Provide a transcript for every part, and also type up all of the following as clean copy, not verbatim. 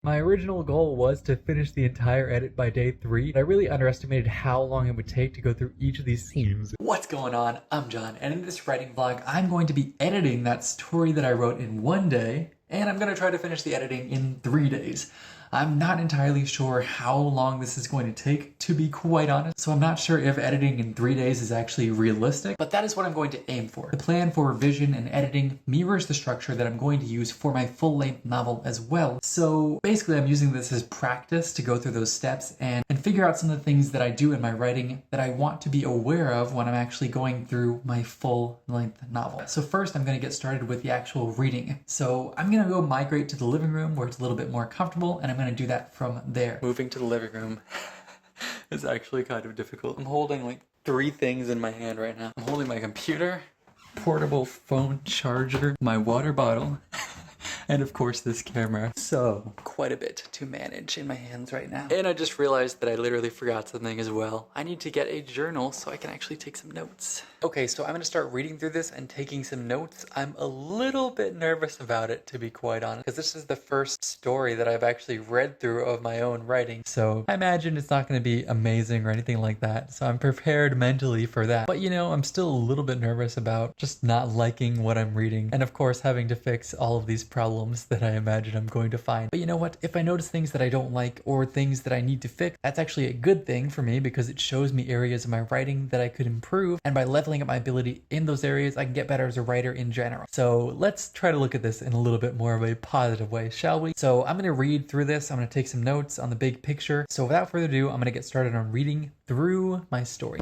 My original goal was to finish the entire edit by day 3, but I really underestimated how long it would take to go through each of these scenes. What's going on? I'm John, and in this writing vlog, I'm going to be editing that story that I wrote in 1 day, and I'm going to try to finish the editing in 3 days. I'm not entirely sure how long this is going to take, to be quite honest, so I'm not sure if editing in 3 days is actually realistic, but that is what I'm going to aim for. The plan for revision and editing mirrors the structure that I'm going to use for my full-length novel as well. So basically I'm using this as practice to go through those steps and figure out some of the things that I do in my writing that I want to be aware of when I'm actually going through my full-length novel. So first I'm going to get started with the actual reading. So I'm going to go migrate to the living room where it's a little bit more comfortable, and I'm going to do that from there. Moving to the living room is actually kind of difficult. I'm holding like 3 things in my hand right now. I'm holding my computer, portable phone charger, my water bottle, and of course this camera. So quite a bit to manage in my hands right now. And I just realized that I literally forgot something as well. I need to get a journal so I can actually take some notes. Okay, so I'm gonna start reading through this and taking some notes. I'm a little bit nervous about it, to be quite honest, because this is the first story that I've actually read through of my own writing. So I imagine it's not gonna be amazing or anything like that. So I'm prepared mentally for that. But you know, I'm still a little bit nervous about just not liking what I'm reading. And of course, having to fix all of these problems that I imagine I'm going to find. But you know what? If I notice things that I don't like or things that I need to fix, that's actually a good thing for me because it shows me areas of my writing that I could improve. And by leveling up my ability in those areas, I can get better as a writer in general. So let's try to look at this in a little bit more of a positive way, shall we? So I'm going to read through this. I'm going to take some notes on the big picture. So without further ado, I'm going to get started on reading through my story.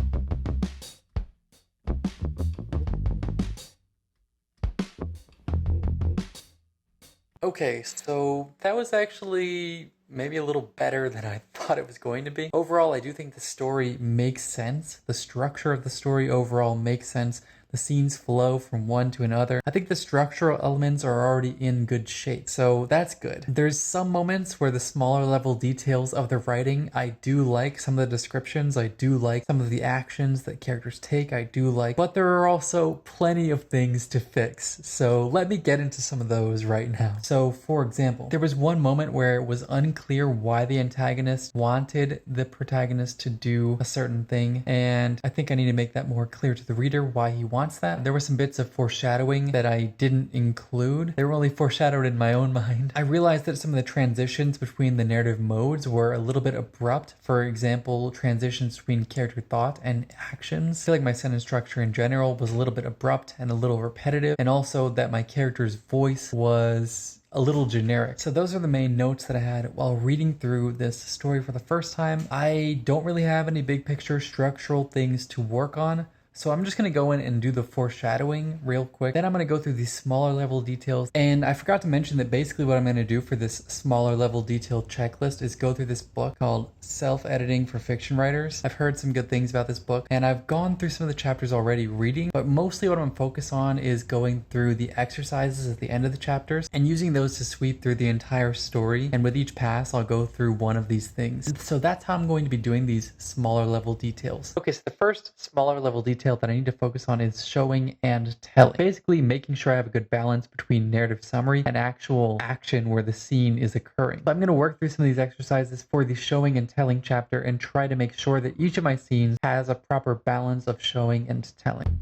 Okay, so that was actually maybe a little better than I thought it was going to be. Overall, I do think the story makes sense. The structure of the story overall makes sense. The scenes flow from one to another. I think the structural elements are already in good shape, so that's good. There's some moments where the smaller level details of the writing I do like. Some of the descriptions I do like. Some of the actions that characters take I do like. But there are also plenty of things to fix. So let me get into some of those right now. So for example, there was one moment where it was unclear why the antagonist wanted the protagonist to do a certain thing, and I think I need to make that more clear to the reader why he wants that. There were some bits of foreshadowing that I didn't include. They were only foreshadowed in my own mind. I realized that some of the transitions between the narrative modes were a little bit abrupt. For example, transitions between character thought and actions. I feel like my sentence structure in general was a little bit abrupt and a little repetitive, and also that my character's voice was a little generic. So those are the main notes that I had while reading through this story for the first time. I don't really have any big picture structural things to work on. So I'm just going to go in and do the foreshadowing real quick. Then I'm going to go through these smaller level details. And I forgot to mention that basically what I'm going to do for this smaller level detail checklist is go through this book called Self-Editing for Fiction Writers. I've heard some good things about this book, and I've gone through some of the chapters already reading, but mostly what I'm focused on is going through the exercises at the end of the chapters and using those to sweep through the entire story. And with each pass, I'll go through one of these things. So that's how I'm going to be doing these smaller level details. Okay, so the first smaller level detail that I need to focus on is showing and telling. Basically making sure I have a good balance between narrative summary and actual action where the scene is occurring. So I'm going to work through some of these exercises for the showing and telling chapter and try to make sure that each of my scenes has a proper balance of showing and telling.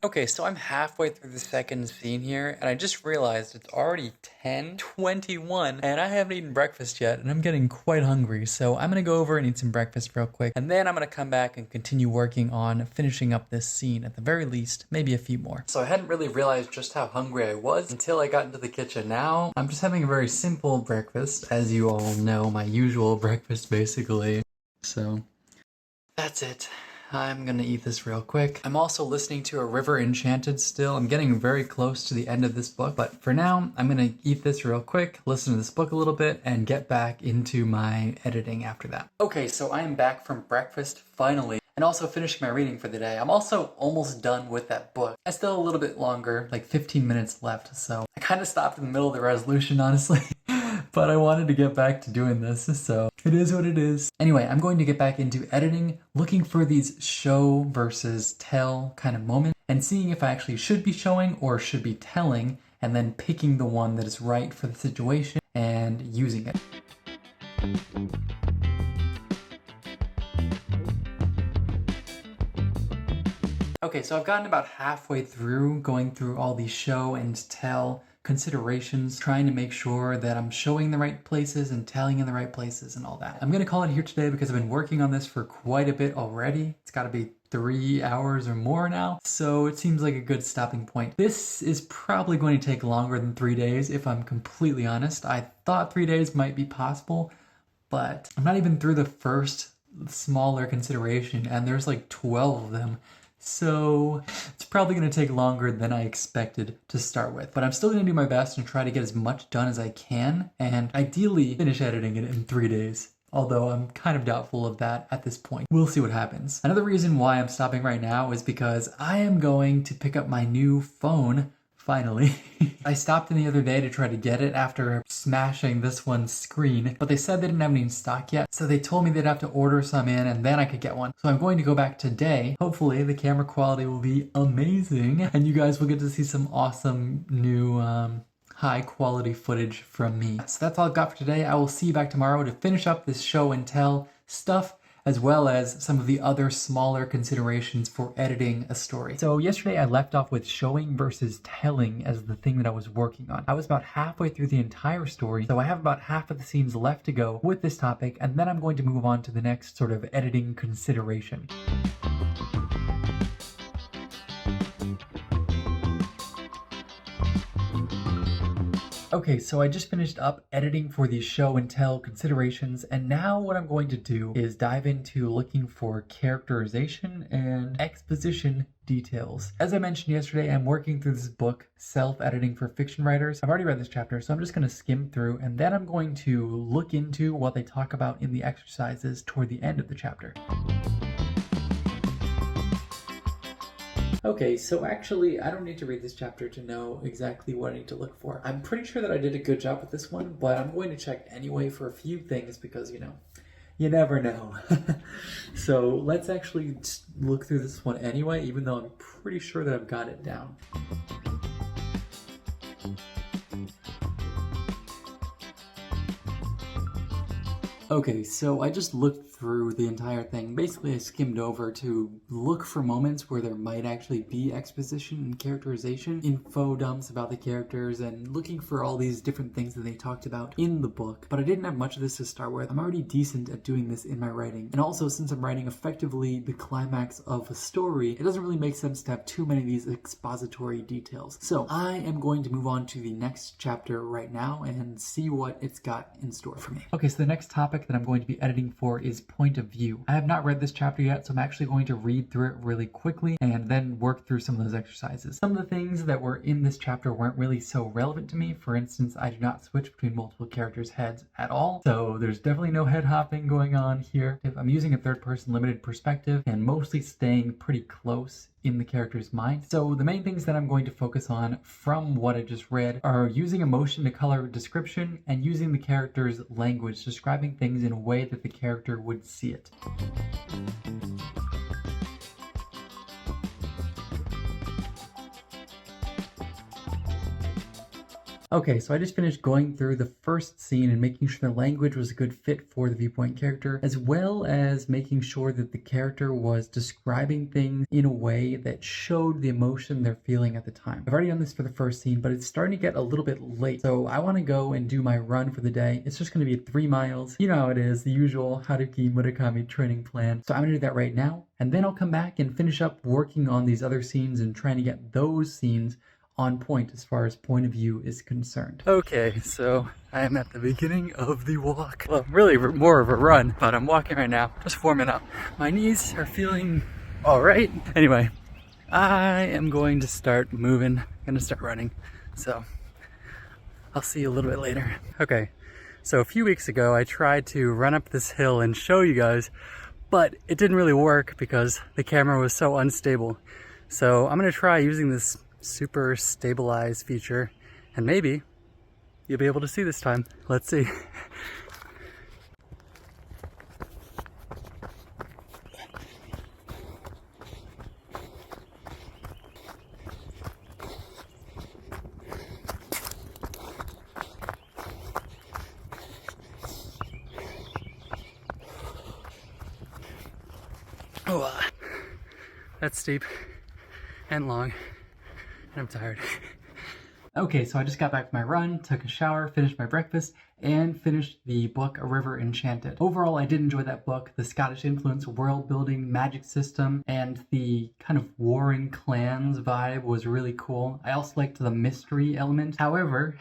Okay, so I'm halfway through the second scene here, and I just realized it's already 10:21, and I haven't eaten breakfast yet, and I'm getting quite hungry, so I'm gonna go over and eat some breakfast real quick, and then I'm gonna come back and continue working on finishing up this scene, at the very least, maybe a few more. So I hadn't really realized just how hungry I was until I got into the kitchen. Now, I'm just having a very simple breakfast, as you all know, my usual breakfast, basically. So, that's it. I'm gonna eat this real quick. I'm also listening to A River Enchanted still. I'm getting very close to the end of this book, but for now, I'm gonna eat this real quick, listen to this book a little bit, and get back into my editing after that. Okay, so I am back from breakfast, finally, and also finishing my reading for the day. I'm also almost done with that book. I still have a little bit longer, like 15 minutes left, so I kind of stopped in the middle of the resolution, honestly. But I wanted to get back to doing this, so it is what it is. Anyway, I'm going to get back into editing, looking for these show versus tell kind of moments, and seeing if I actually should be showing or should be telling, and then picking the one that is right for the situation and using it. Okay, so I've gotten about halfway through going through all these show and tell considerations, trying to make sure that I'm showing the right places and telling in the right places and all that. I'm gonna call it here today because I've been working on this for quite a bit already. It's gotta be 3 hours or more now, so it seems like a good stopping point. This is probably going to take longer than 3 days, if I'm completely honest. I thought 3 days might be possible, but I'm not even through the first smaller consideration, and there's like 12 of them. So it's probably going to take longer than I expected to start with. But I'm still going to do my best and try to get as much done as I can, and ideally finish editing it in 3 days. Although I'm kind of doubtful of that at this point. We'll see what happens. Another reason why I'm stopping right now is because I am going to pick up my new phone. Finally. I stopped in the other day to try to get it after smashing this one's screen, but they said they didn't have any in stock yet, so they told me they'd have to order some in and then I could get one. So I'm going to go back today. Hopefully the camera quality will be amazing and you guys will get to see some awesome new high quality footage from me. So that's all I've got for today. I will see you back tomorrow to finish up this show and tell stuff, as well as some of the other smaller considerations for editing a story. So yesterday I left off with showing versus telling as the thing that I was working on. I was about halfway through the entire story, so I have about half of the scenes left to go with this topic, and then I'm going to move on to the next sort of editing consideration. Okay, so I just finished up editing for these show and tell considerations, and now what I'm going to do is dive into looking for characterization and exposition details. As I mentioned yesterday, I'm working through this book, Self-Editing for Fiction Writers. I've already read this chapter, so I'm just going to skim through, and then I'm going to look into what they talk about in the exercises toward the end of the chapter. Okay, so actually, I don't need to read this chapter to know exactly what I need to look for. I'm pretty sure that I did a good job with this one, but I'm going to check anyway for a few things because, you know, you never know. So let's actually look through this one anyway, even though I'm pretty sure that I've got it down. Okay, so I just looked through the entire thing. Basically, I skimmed over to look for moments where there might actually be exposition and characterization, info dumps about the characters, and looking for all these different things that they talked about in the book. But I didn't have much of this to start with. I'm already decent at doing this in my writing. And also, since I'm writing effectively the climax of a story, it doesn't really make sense to have too many of these expository details. So I am going to move on to the next chapter right now and see what it's got in store for me. Okay, so the next topic that I'm going to be editing for is point of view. I have not read this chapter yet, so I'm actually going to read through it really quickly and then work through some of those exercises. Some of the things that were in this chapter weren't really so relevant to me. For instance, I do not switch between multiple characters' heads at all, so there's definitely no head hopping going on here. If I'm using a third-person limited perspective and mostly staying pretty close in the character's mind. So the main things that I'm going to focus on from what I just read are using emotion to color description and using the character's language, describing things in a way that the character would see it. Okay, so I just finished going through the first scene and making sure the language was a good fit for the viewpoint character, as well as making sure that the character was describing things in a way that showed the emotion they're feeling at the time. I've already done this for the first scene, but it's starting to get a little bit late, so I want to go and do my run for the day. It's just going to be 3 miles. You know how it is, the usual Haruki Murakami training plan. So I'm going to do that right now, and then I'll come back and finish up working on these other scenes and trying to get those scenes on point as far as point of view is concerned. Okay, so I am at the beginning of the walk. Well, really more of a run, but I'm walking right now, just warming up. My knees are feeling all right. Anyway, I am going to start moving. I'm gonna start running. So I'll see you a little bit later. Okay, so a few weeks ago, I tried to run up this hill and show you guys, but it didn't really work because the camera was so unstable. So I'm gonna try using this super stabilized feature, and maybe you'll be able to see this time. Let's see. That's steep and long, and I'm tired. Okay, so I just got back from my run, took a shower, finished my breakfast, and finished the book A River Enchanted. Overall, I did enjoy that book. The Scottish influence, world building, magic system, and the kind of warring clans vibe was really cool. I also liked the mystery element. However,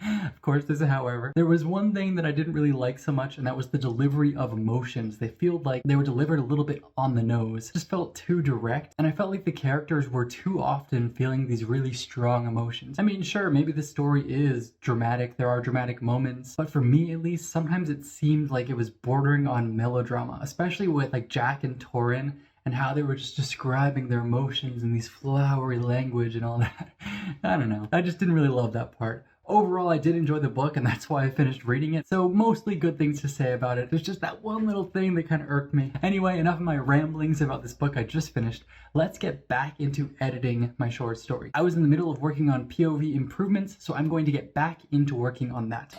of course there's a however, there was one thing that I didn't really like so much, and that was the delivery of emotions. They feel like they were delivered a little bit on the nose. It just felt too direct, and I felt like the characters were too often feeling these really strong emotions. I mean, sure, maybe the story is dramatic, there are dramatic moments, but for me at least, sometimes it seemed like it was bordering on melodrama, especially with like Jack and Torrin and how they were just describing their emotions in these flowery language and all that. I don't know. I just didn't really love that part. Overall, I did enjoy the book, and that's why I finished reading it. So mostly good things to say about it. There's just that one little thing that kind of irked me. Anyway, enough of my ramblings about this book I just finished. Let's get back into editing my short story. I was in the middle of working on POV improvements, so I'm going to get back into working on that.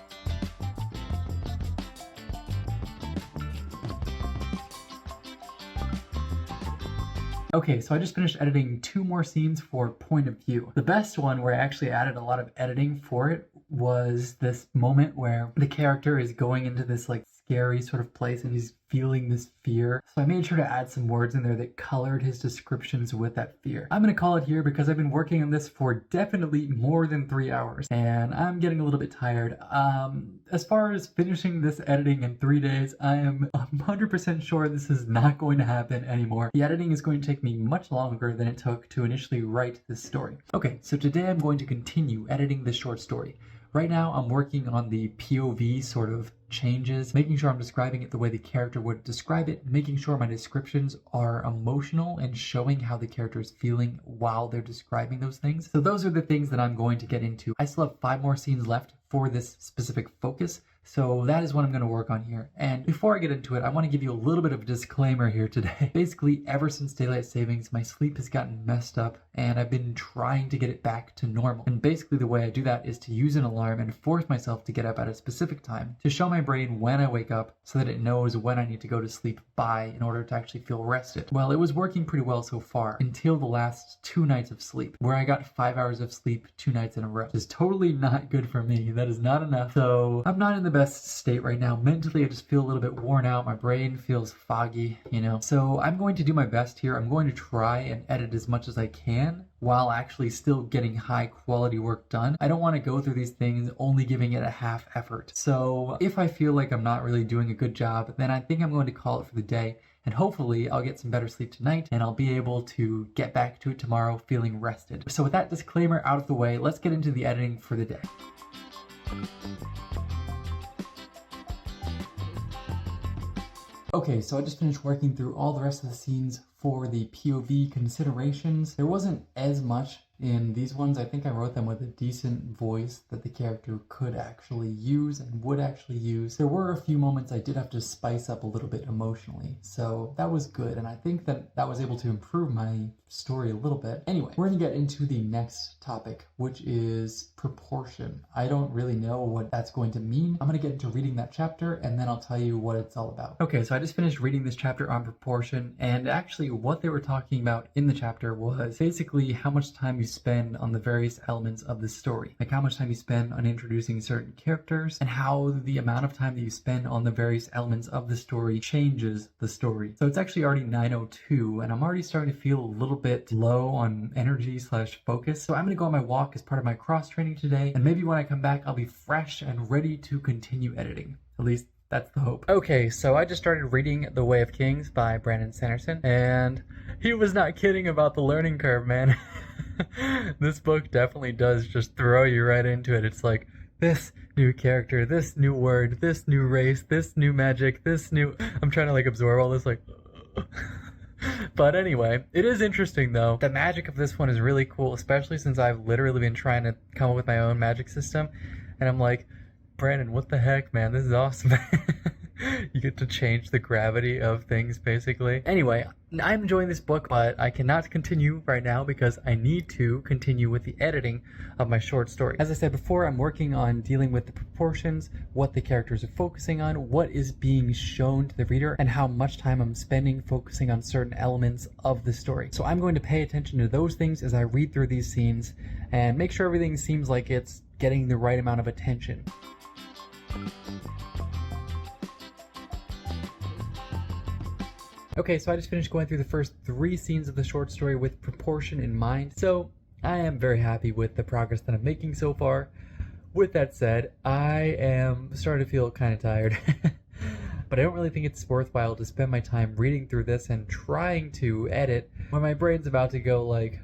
Okay, so I just finished editing 2 more scenes for Point of View. The best one, where I actually added a lot of editing for it, was this moment where the character is going into this like scary sort of place and he's feeling this fear. So I made sure to add some words in there that colored his descriptions with that fear. I'm gonna call it here because I've been working on this for definitely more than 3 hours and I'm getting a little bit tired. As far as finishing this editing in 3 days, I am 100% sure this is not going to happen anymore. The editing is going to take me much longer than it took to initially write this story. Okay, so today I'm going to continue editing this short story. Right now, I'm working on the POV sort of changes, making sure I'm describing it the way the character would describe it, making sure my descriptions are emotional and showing how the character is feeling while they're describing those things. So those are the things that I'm going to get into. I still have 5 more scenes left for this specific focus, so that is what I'm going to work on here. And before I get into it, I want to give you a little bit of a disclaimer here today. Basically, ever since daylight savings, my sleep has gotten messed up and I've been trying to get it back to normal. And basically the way I do that is to use an alarm and force myself to get up at a specific time to show my brain when I wake up so that it knows when I need to go to sleep by in order to actually feel rested. Well, it was working pretty well so far until the last 2 nights of sleep, where I got 5 hours of sleep 2 nights in a row. Which is totally not good for me. That is not enough. So I'm not in the best state right now. Mentally, I just feel a little bit worn out. My brain feels foggy, you know. So I'm going to do my best here. I'm going to try and edit as much as I can while actually still getting high quality work done. I don't want to go through these things only giving it a half effort. So if I feel like I'm not really doing a good job, then I think I'm going to call it for the day. And hopefully I'll get some better sleep tonight and I'll be able to get back to it tomorrow feeling rested. So with that disclaimer out of the way, let's get into the editing for the day. Okay, so I just finished working through all the rest of the scenes for the POV considerations. There wasn't as much in these ones. I think I wrote them with a decent voice that the character could actually use and would actually use. There were a few moments I did have to spice up a little bit emotionally, so that was good, and I think that that was able to improve my story a little bit. Anyway, we're gonna get into the next topic, which is proportion. I don't really know what that's going to mean. I'm gonna get into reading that chapter and then I'll tell you what it's all about. Okay, so I just finished reading this chapter on proportion, and actually what they were talking about in the chapter was basically how much time you spend on the various elements of the story. Like how much time you spend on introducing certain characters and how the amount of time that you spend on the various elements of the story changes the story. So it's actually already 9:02 and I'm already starting to feel a little bit low on energy / focus. So I'm gonna go on my walk as part of my cross training today, and maybe when I come back I'll be fresh and ready to continue editing. At least that's the hope. Okay, so I just started reading The Way of Kings by Brandon Sanderson, and he was not kidding about the learning curve, man. This book definitely does just throw you right into it. It's like, this new character, this new word, this new race, this new magic, this new... I'm trying to like absorb all this like... But anyway, it is interesting though. The magic of this one is really cool, especially since I've literally been trying to come up with my own magic system. And I'm like, Brandon, what the heck, man? This is awesome. You get to change the gravity of things, basically. Anyway, I'm enjoying this book, but I cannot continue right now because I need to continue with the editing of my short story. As I said before, I'm working on dealing with the proportions, what the characters are focusing on, what is being shown to the reader, and how much time I'm spending focusing on certain elements of the story. So I'm going to pay attention to those things as I read through these scenes and make sure everything seems like it's getting the right amount of attention. Okay, so I just finished going through the first 3 scenes of the short story with proportion in mind, so I am very happy with the progress that I'm making so far. With that said, I am starting to feel kind of tired, but I don't really think it's worthwhile to spend my time reading through this and trying to edit when my brain's about to go like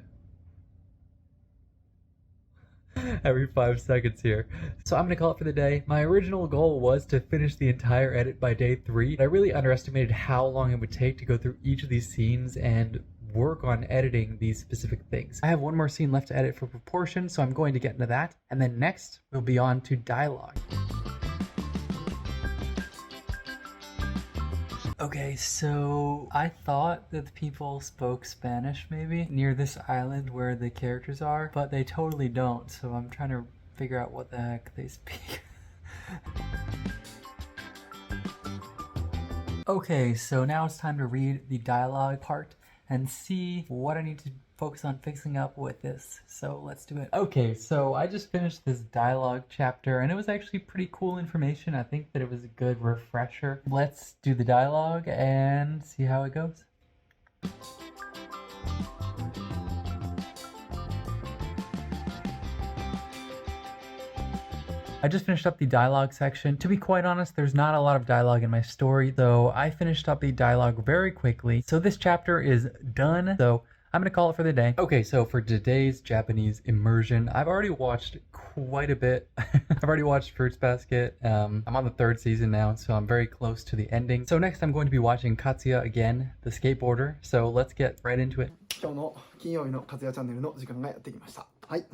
every 5 seconds here. So I'm gonna call it for the day. My original goal was to finish the entire edit by day 3, but I really underestimated how long it would take to go through each of these scenes and work on editing these specific things. I have one more scene left to edit for proportion, so I'm going to get into that, and then next we'll be on to dialogue. Okay, so I thought that the people spoke Spanish maybe near this island where the characters are, but they totally don't, so I'm trying to figure out what the heck they speak. Okay, so now it's time to read the dialogue part and see what I need to focus on fixing up with this. So let's do it. Okay, so I just finished this dialogue chapter and it was actually pretty cool information. I think that it was a good refresher. Let's do the dialogue and see how it goes. I just finished up the dialogue section. To be quite honest, there's not a lot of dialogue in my story, though I finished up the dialogue very quickly. So this chapter is done, so I'm gonna call it for the day. Okay, so for today's Japanese immersion, I've already watched quite a bit. I've already watched Fruits Basket. I'm on the 3rd season now, so I'm very close to the ending. So next I'm going to be watching Katsuya again, the skateboarder. So let's get right into it. 今日の金曜日の勝也チャンネルの時間がやってきました。はい。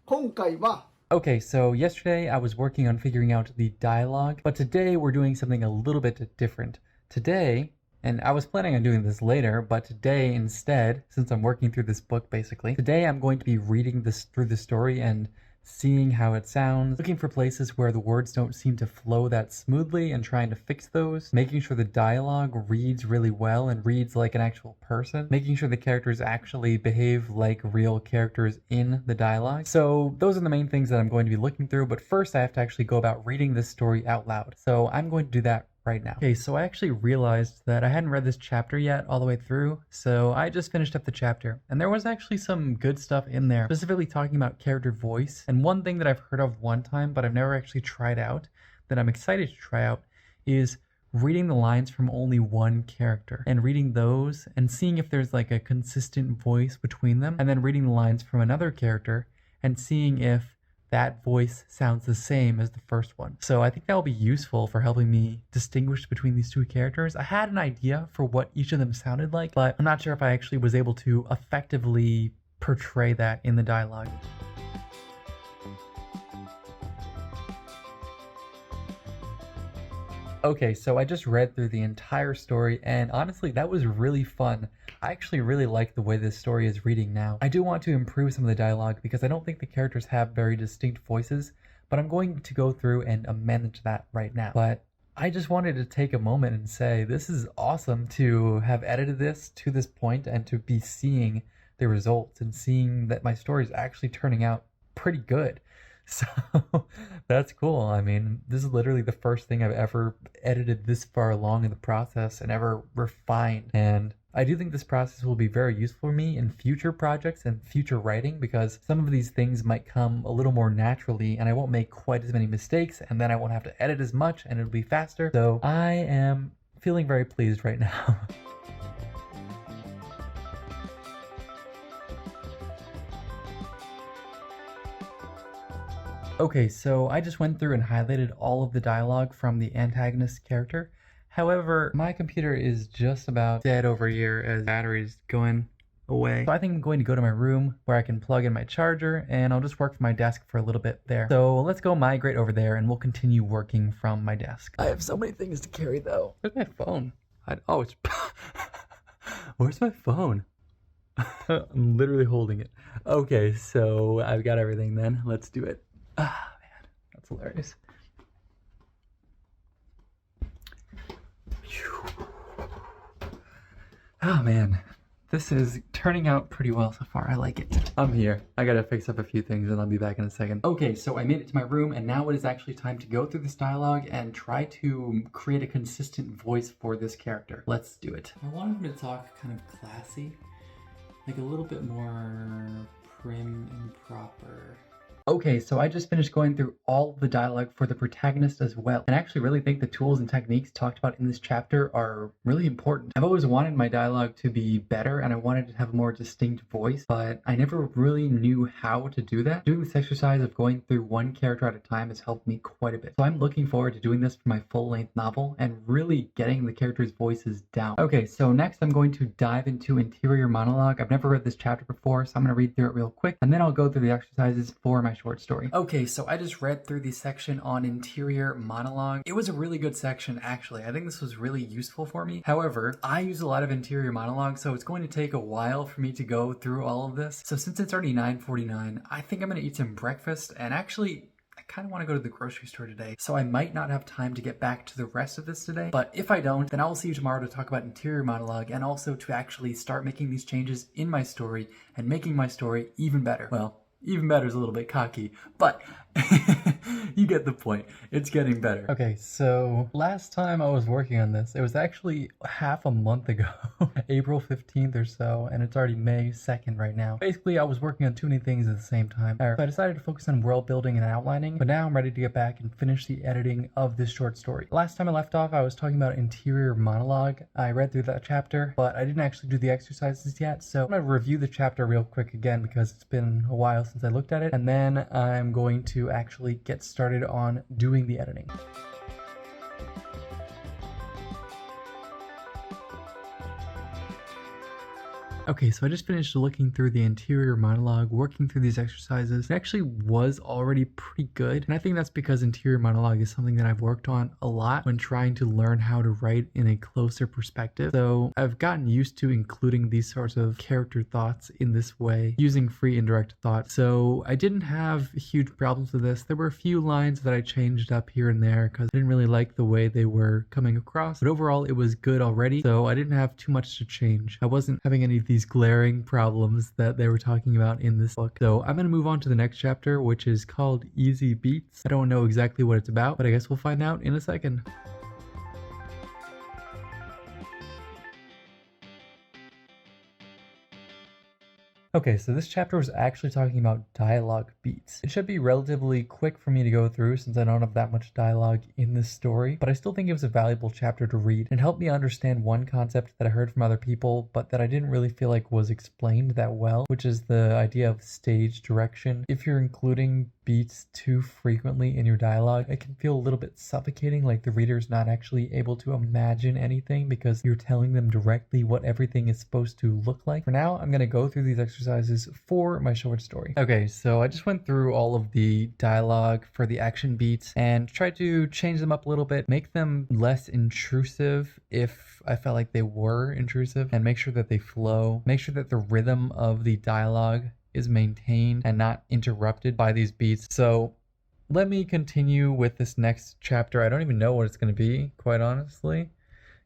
今回は Okay, so yesterday I was working on figuring out the dialogue, but today we're doing something a little bit different. Today, and I was planning on doing this later, but today instead, since I'm working through this book basically, today I'm going to be reading this through the story and seeing how it sounds, looking for places where the words don't seem to flow that smoothly and trying to fix those, making sure the dialogue reads really well and reads like an actual person, making sure the characters actually behave like real characters in the dialogue. So those are the main things that I'm going to be looking through, but first I have to actually go about reading this story out loud. So I'm going to do that right now. Okay, so I actually realized that I hadn't read this chapter yet all the way through, so I just finished up the chapter, and there was actually some good stuff in there, specifically talking about character voice. And one thing that I've heard of one time, but I've never actually tried out, that I'm excited to try out, is reading the lines from only one character and reading those and seeing if there's like a consistent voice between them, and then reading the lines from another character and seeing if that voice sounds the same as the first one. So I think that will be useful for helping me distinguish between these two characters. I had an idea for what each of them sounded like, but I'm not sure if I actually was able to effectively portray that in the dialogue. Okay, so I just read through the entire story, and honestly, that was really fun. I actually really like the way this story is reading now. I do want to improve some of the dialogue because I don't think the characters have very distinct voices, but I'm going to go through and amend that right now. But I just wanted to take a moment and say this is awesome to have edited this to this point and to be seeing the results and seeing that my story is actually turning out pretty good. So that's cool. I mean, this is literally the first thing I've ever edited this far along in the process and ever refined. And I do think this process will be very useful for me in future projects and future writing because some of these things might come a little more naturally and I won't make quite as many mistakes and then I won't have to edit as much and it'll be faster. So I am feeling very pleased right now. Okay, so I just went through and highlighted all of the dialogue from the antagonist character. However, my computer is just about dead over here as battery's going away. So I think I'm going to go to my room where I can plug in my charger and I'll just work from my desk for a little bit there. So let's go migrate over there and we'll continue working from my desk. I have so many things to carry though. Where's my phone? Oh, it's... Where's my phone? I'm literally holding it. Okay, so I've got everything then. Let's do it. Ah, man, that's hilarious. Oh man, this is turning out pretty well so far. I like it. I'm here. I gotta fix up a few things and I'll be back in a second. Okay, so I made it to my room and now it is actually time to go through this dialogue and try to create a consistent voice for this character. Let's do it. I wanted him to talk kind of classy, like a little bit more prim and proper. Okay, so I just finished going through all of the dialogue for the protagonist as well, and I actually really think the tools and techniques talked about in this chapter are really important. I've always wanted my dialogue to be better, and I wanted to have a more distinct voice, but I never really knew how to do that. Doing this exercise of going through one character at a time has helped me quite a bit. So I'm looking forward to doing this for my full-length novel and really getting the characters' voices down. Okay, so next I'm going to dive into interior monologue. I've never read this chapter before, so I'm going to read through it real quick, and then I'll go through the exercises for my short story. Okay, so I just read through the section on interior monologue. It was a really good section, actually. I think this was really useful for me. However, I use a lot of interior monologue, so it's going to take a while for me to go through all of this. So since it's already 9:49, I think I'm going to eat some breakfast, and actually, I kind of want to go to the grocery store today, so I might not have time to get back to the rest of this today. But if I don't, then I will see you tomorrow to talk about interior monologue and also to actually start making these changes in my story and making my story even better. Well, even better is a little bit cocky, but you get the point. It's getting better. Okay, so last time I was working on this, it was actually half a month ago, April 15th or so, and it's already May 2nd right now. Basically, I was working on too many things at the same time. So I decided to focus on world building and outlining, but now I'm ready to get back and finish the editing of this short story. Last time I left off, I was talking about interior monologue. I read through that chapter, but I didn't actually do the exercises yet, so I'm going to review the chapter real quick again because it's been a while since I looked at it, and then I'm going to actually get started on doing the editing. Okay, so I just finished looking through the interior monologue, working through these exercises. It actually was already pretty good, and I think that's because interior monologue is something that I've worked on a lot when trying to learn how to write in a closer perspective. So I've gotten used to including these sorts of character thoughts in this way, using free indirect thought. So I didn't have huge problems with this. There were a few lines that I changed up here and there because I didn't really like the way they were coming across, but overall it was good already, so I didn't have too much to change. I wasn't having any of these glaring problems that they were talking about in this book. So I'm going to move on to the next chapter, which is called Easy Beats. I don't know exactly what it's about, but I guess we'll find out in a second. Okay, so this chapter was actually talking about dialogue beats. It should be relatively quick for me to go through since I don't have that much dialogue in this story, but I still think it was a valuable chapter to read and helped me understand one concept that I heard from other people, but that I didn't really feel like was explained that well, which is the idea of stage direction. If you're including beats too frequently in your dialogue, it can feel a little bit suffocating, like the reader's not actually able to imagine anything because you're telling them directly what everything is supposed to look like. For now, I'm going to go through these exercises for my short story. Okay, so I just went through all of the dialogue for the action beats and tried to change them up a little bit, make them less intrusive if I felt like they were intrusive, and make sure that they flow, make sure that the rhythm of the dialogue is maintained and not interrupted by these beats. So let me continue with this next chapter. I don't even know what it's going to be, quite honestly,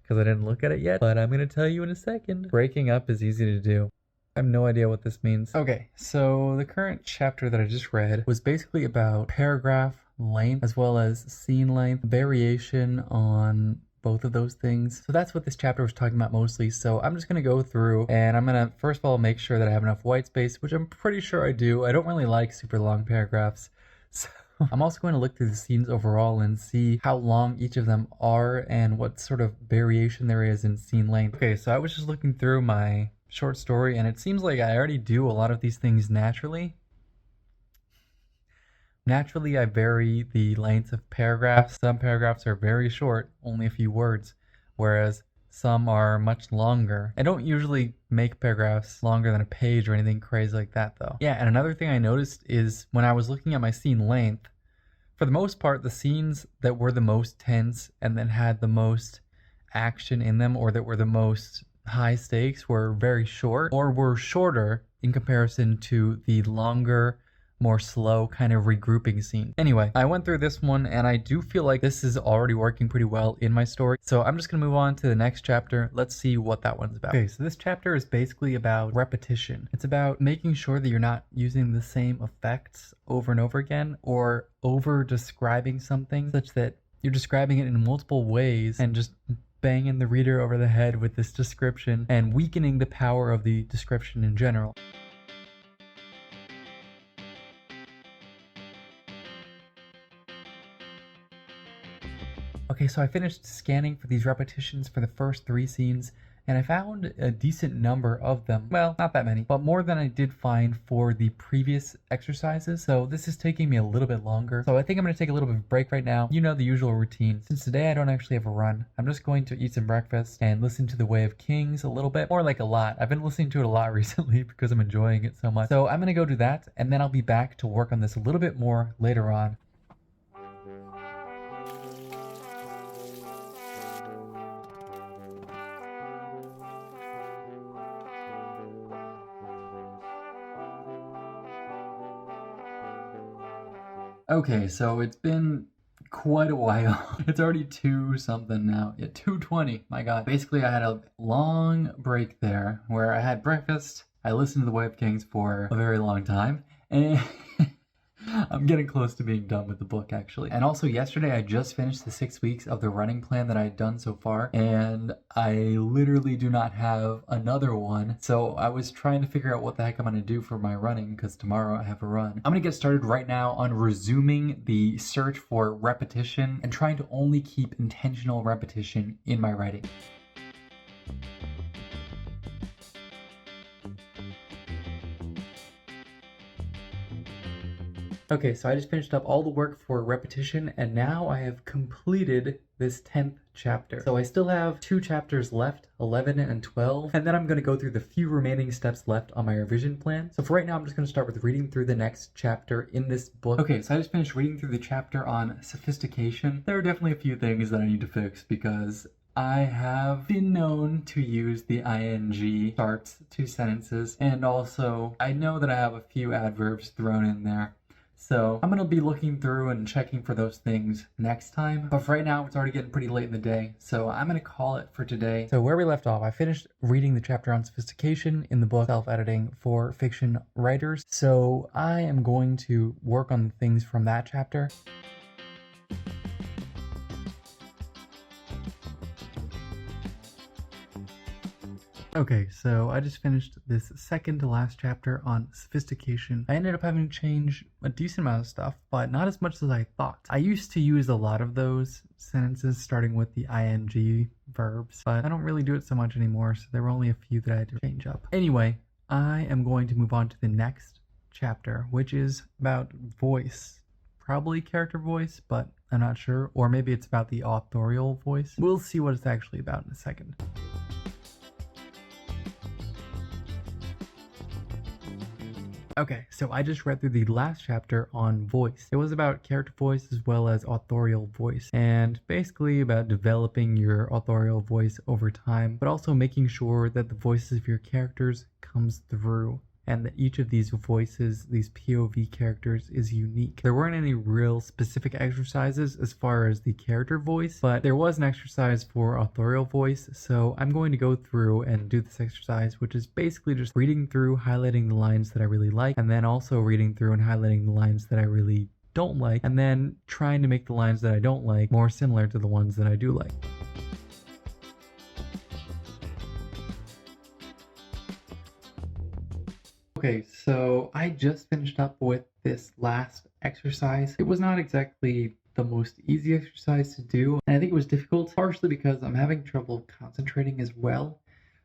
because I didn't look at it yet, but I'm going to tell you in a second. Breaking up is easy to do. I have no idea what this means. Okay, so the current chapter that I just read was basically about paragraph length as well as scene length, variation on both of those things. So that's what this chapter was talking about mostly. So I'm just going to go through and I'm going to first of all make sure that I have enough white space, which I'm pretty sure I do. I don't really like super long paragraphs. So I'm also going to look through the scenes overall and see how long each of them are and what sort of variation there is in scene length. Okay, so I was just looking through my short story and it seems like I already do a lot of these things naturally. Naturally, I vary the length of paragraphs. Some paragraphs are very short, only a few words, whereas some are much longer. I don't usually make paragraphs longer than a page or anything crazy like that though. Yeah, and another thing I noticed is when I was looking at my scene length, for the most part, the scenes that were the most tense and that had the most action in them or that were the most high stakes were very short or were shorter in comparison to the longer, more slow kind of regrouping scene. Anyway, I went through this one and I do feel like this is already working pretty well in my story. So I'm just gonna move on to the next chapter. Let's see what that one's about. Okay, so this chapter is basically about repetition. It's about making sure that you're not using the same effects over and over again or over describing something such that you're describing it in multiple ways and just banging the reader over the head with this description and weakening the power of the description in general. Okay, so I finished scanning for these repetitions for the first 3 scenes, and I found a decent number of them. Well, not that many, but more than I did find for the previous exercises, so this is taking me a little bit longer. So I think I'm going to take a little bit of a break right now. You know the usual routine. Since today I don't actually have a run, I'm just going to eat some breakfast and listen to The Way of Kings a little bit, more like a lot. I've been listening to it a lot recently because I'm enjoying it so much. So I'm going to go do that, and then I'll be back to work on this a little bit more later on. Okay, so it's been quite a while. It's already 2 something now. Yeah, 2:20. My God. Basically, I had a long break there where I had breakfast. I listened to The Way of Kings for a very long time, and I'm getting close to being done with the book, actually. And also, yesterday, I just finished the 6 weeks of the running plan that I had done so far, and I literally do not have another one. So I was trying to figure out what the heck I'm going to do for my running, because tomorrow I have a run. I'm going to get started right now on resuming the search for repetition and trying to only keep intentional repetition in my writing. Okay, so I just finished up all the work for repetition, and now I have completed this 10th chapter. So I still have 2 chapters left, 11 and 12, and then I'm going to go through the few remaining steps left on my revision plan. So for right now, I'm just going to start with reading through the next chapter in this book. Okay, so I just finished reading through the chapter on sophistication. There are definitely a few things that I need to fix because I have been known to use the ing starts to sentences, and also I know that I have a few adverbs thrown in there. So I'm going to be looking through and checking for those things next time. But for right now, it's already getting pretty late in the day, so I'm going to call it for today. So where we left off, I finished reading the chapter on sophistication in the book Self-Editing for Fiction Writers. So I am going to work on things from that chapter. Okay, so I just finished this second to last chapter on sophistication. I ended up having to change a decent amount of stuff, but not as much as I thought. I used to use a lot of those sentences starting with the ing verbs, but I don't really do it so much anymore, so there were only a few that I had to change up. Anyway, I am going to move on to the next chapter, which is about voice. Probably character voice, but I'm not sure. Or maybe it's about the authorial voice. We'll see what it's actually about in a second. Okay, so I just read through the last chapter on voice. It was about character voice as well as authorial voice, and basically about developing your authorial voice over time, but also making sure that the voices of your characters comes through, and that each of these voices, these POV characters, is unique. There weren't any real specific exercises as far as the character voice, but there was an exercise for authorial voice, so I'm going to go through and do this exercise, which is basically just reading through, highlighting the lines that I really like, and then also reading through and highlighting the lines that I really don't like, and then trying to make the lines that I don't like more similar to the ones that I do like. Okay, so I just finished up with this last exercise. It was not exactly the most easy exercise to do, and I think it was difficult, partially because I'm having trouble concentrating as well,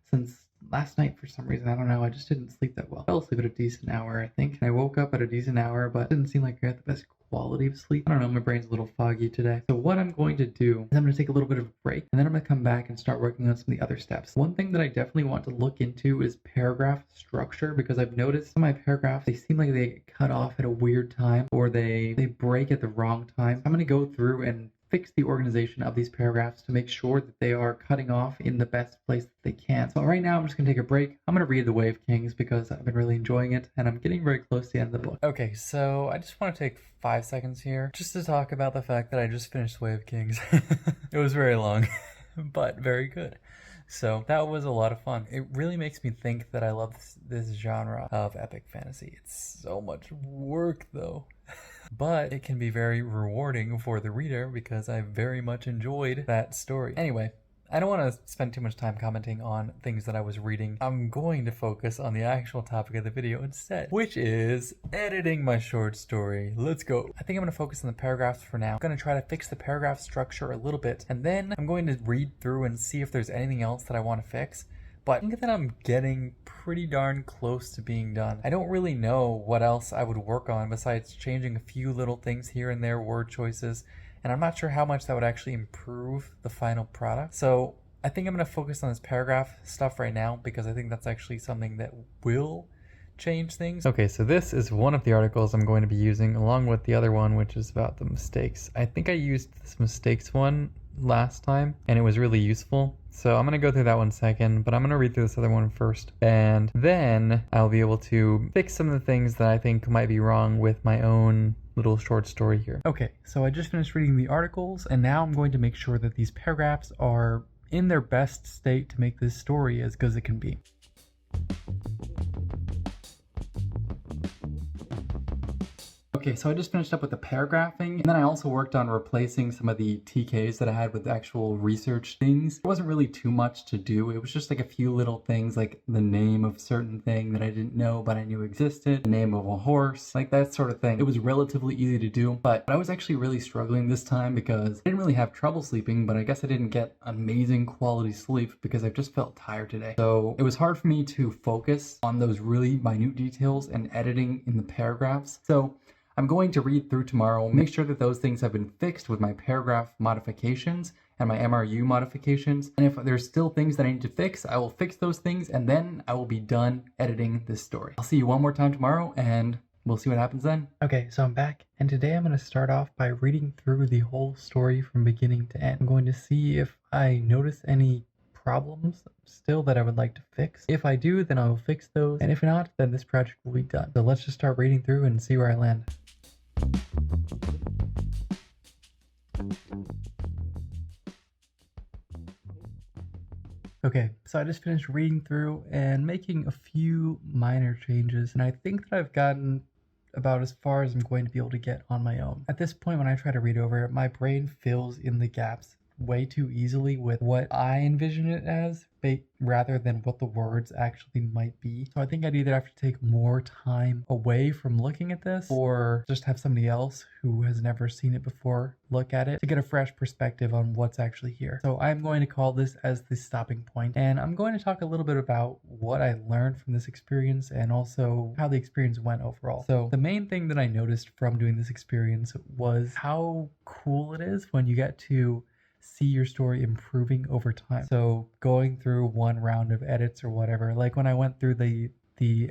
since last night for some reason. I don't know. I just didn't sleep that well. I fell asleep at a decent hour, I think. And I woke up at a decent hour, but it didn't seem like I got the best quality of sleep. I don't know. My brain's a little foggy today. So what I'm going to do is I'm going to take a little bit of a break, and then I'm going to come back and start working on some of the other steps. One thing that I definitely want to look into is paragraph structure, because I've noticed some of my paragraphs, they seem like they get cut off at a weird time, or they break at the wrong time. I'm going to go through and fix the organization of these paragraphs to make sure that they are cutting off in the best place that they can. So right now I'm just going to take a break. I'm going to read The Way of Kings because I've been really enjoying it, and I'm getting very close to the end of the book. Okay, so I just want to take 5 seconds here just to talk about the fact that I just finished The Way of Kings. It was very long, but very good. So that was a lot of fun. It really makes me think that I love this genre of epic fantasy. It's so much work though. But it can be very rewarding for the reader because I very much enjoyed that story. Anyway, I don't want to spend too much time commenting on things that I was reading. I'm going to focus on the actual topic of the video instead, which is editing my short story. Let's go. I think I'm going to focus on the paragraphs for now. I'm going to try to fix the paragraph structure a little bit, and then I'm going to read through and see if there's anything else that I want to fix. But I think that I'm getting pretty darn close to being done. I don't really know what else I would work on besides changing a few little things here and there, word choices, and I'm not sure how much that would actually improve the final product. So I think I'm going to focus on this paragraph stuff right now because I think that's actually something that will change things. Okay, so this is one of the articles I'm going to be using along with the other one, which is about the mistakes. I think I used this mistakes one last time and it was really useful. So I'm going to go through that one second, but I'm going to read through this other one first. And then I'll be able to fix some of the things that I think might be wrong with my own little short story here. Okay, so I just finished reading the articles and now I'm going to make sure that these paragraphs are in their best state to make this story as good as it can be. Okay, so I just finished up with the paragraphing, and then I also worked on replacing some of the TKs that I had with actual research things. There wasn't really too much to do. It was just like a few little things, like the name of certain thing that I didn't know but I knew existed, the name of a horse, like that sort of thing. It was relatively easy to do, but I was actually really struggling this time because I didn't really have trouble sleeping, but I guess I didn't get amazing quality sleep because I just felt tired today. So it was hard for me to focus on those really minute details and editing in the paragraphs. So I'm going to read through tomorrow, make sure that those things have been fixed with my paragraph modifications and my MRU modifications. And if there's still things that I need to fix, I will fix those things and then I will be done editing this story. I'll see you one more time tomorrow and we'll see what happens then. Okay, so I'm back and today I'm going to start off by reading through the whole story from beginning to end. I'm going to see if I notice any problems still that I would like to fix. If I do, then I will fix those. And if not, then this project will be done. So let's just start reading through and see where I land. Okay, so I just finished reading through and making a few minor changes, and I think that I've gotten about as far as I'm going to be able to get on my own. At this point, when I try to read over it, my brain fills in the gaps way too easily with what I envision it as rather than what the words actually might be. So I think I'd either have to take more time away from looking at this or just have somebody else who has never seen it before look at it to get a fresh perspective on what's actually here. So I'm going to call this as the stopping point, and I'm going to talk a little bit about what I learned from this experience and also how the experience went overall. So the main thing that I noticed from doing this experience was how cool it is when you get to see your story improving over time. So going through one round of edits or whatever, like when I went through the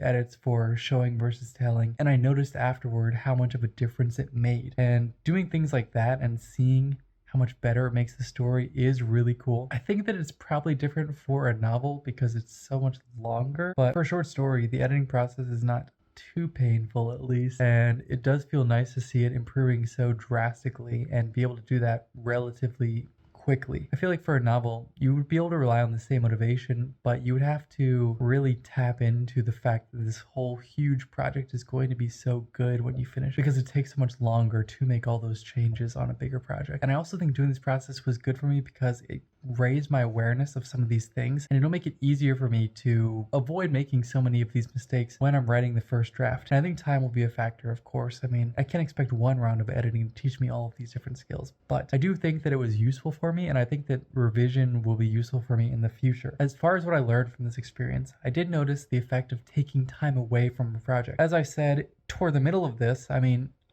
edits for showing versus telling, and I noticed afterward how much of a difference it made. And doing things like that and seeing how much better it makes the story is really cool. I think that it's probably different for a novel because it's so much longer, but for a short story, the editing process is not too painful at least, and it does feel nice to see it improving so drastically and be able to do that relatively quickly. I feel like for a novel, you would be able to rely on the same motivation, but you would have to really tap into the fact that this whole huge project is going to be so good when you finish because it takes so much longer to make all those changes on a bigger project. And I also think doing this process was good for me because it raise my awareness of some of these things, and it'll make it easier for me to avoid making so many of these mistakes when I'm writing the first draft. And I think time will be a factor, of course. I mean, I can't expect one round of editing to teach me all of these different skills, but I do think that it was useful for me, and I think that revision will be useful for me in the future. As far as what I learned from this experience, I did notice the effect of taking time away from a project. As I said, toward the middle of this,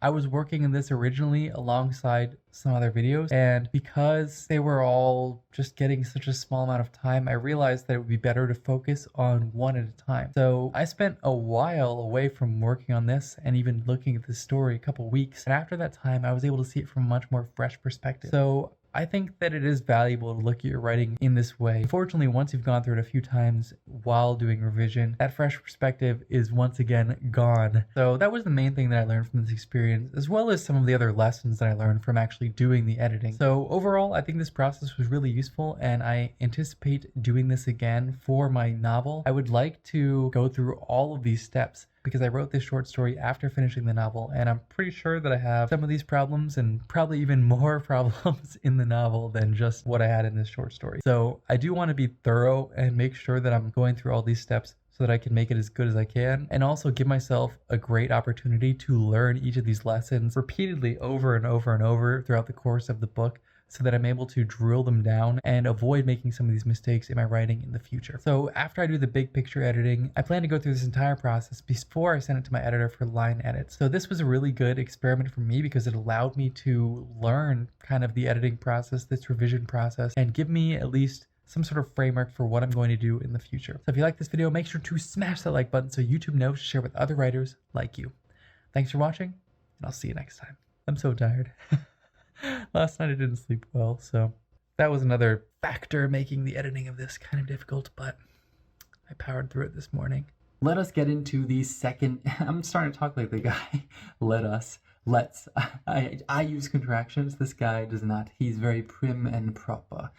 I was working in this originally alongside some other videos, and because they were all just getting such a small amount of time, I realized that it would be better to focus on one at a time. So I spent a while away from working on this and even looking at this story, a couple weeks, and after that time I was able to see it from a much more fresh perspective. So I think that it is valuable to look at your writing in this way. Unfortunately, once you've gone through it a few times while doing revision, that fresh perspective is once again gone. So that was the main thing that I learned from this experience, as well as some of the other lessons that I learned from actually doing the editing. So overall, I think this process was really useful, and I anticipate doing this again for my novel. I would like to go through all of these steps because I wrote this short story after finishing the novel, and I'm pretty sure that I have some of these problems and probably even more problems in the novel than just what I had in this short story. So I do want to be thorough and make sure that I'm going through all these steps so that I can make it as good as I can, and also give myself a great opportunity to learn each of these lessons repeatedly over and over and over throughout the course of the book, so that I'm able to drill them down and avoid making some of these mistakes in my writing in the future. So after I do the big picture editing, I plan to go through this entire process before I send it to my editor for line edits. So this was a really good experiment for me because it allowed me to learn kind of the editing process, this revision process, and give me at least some sort of framework for what I'm going to do in the future. So if you like this video, make sure to smash that like button so YouTube knows to share with other writers like you. Thanks for watching, and I'll see you next time. I'm so tired. Last night I didn't sleep well, so that was another factor making the editing of this kind of difficult, but I powered through it this morning. Let us get into the second. I'm starting to talk like the guy. Let's. I use contractions. This guy does not. He's very prim and proper.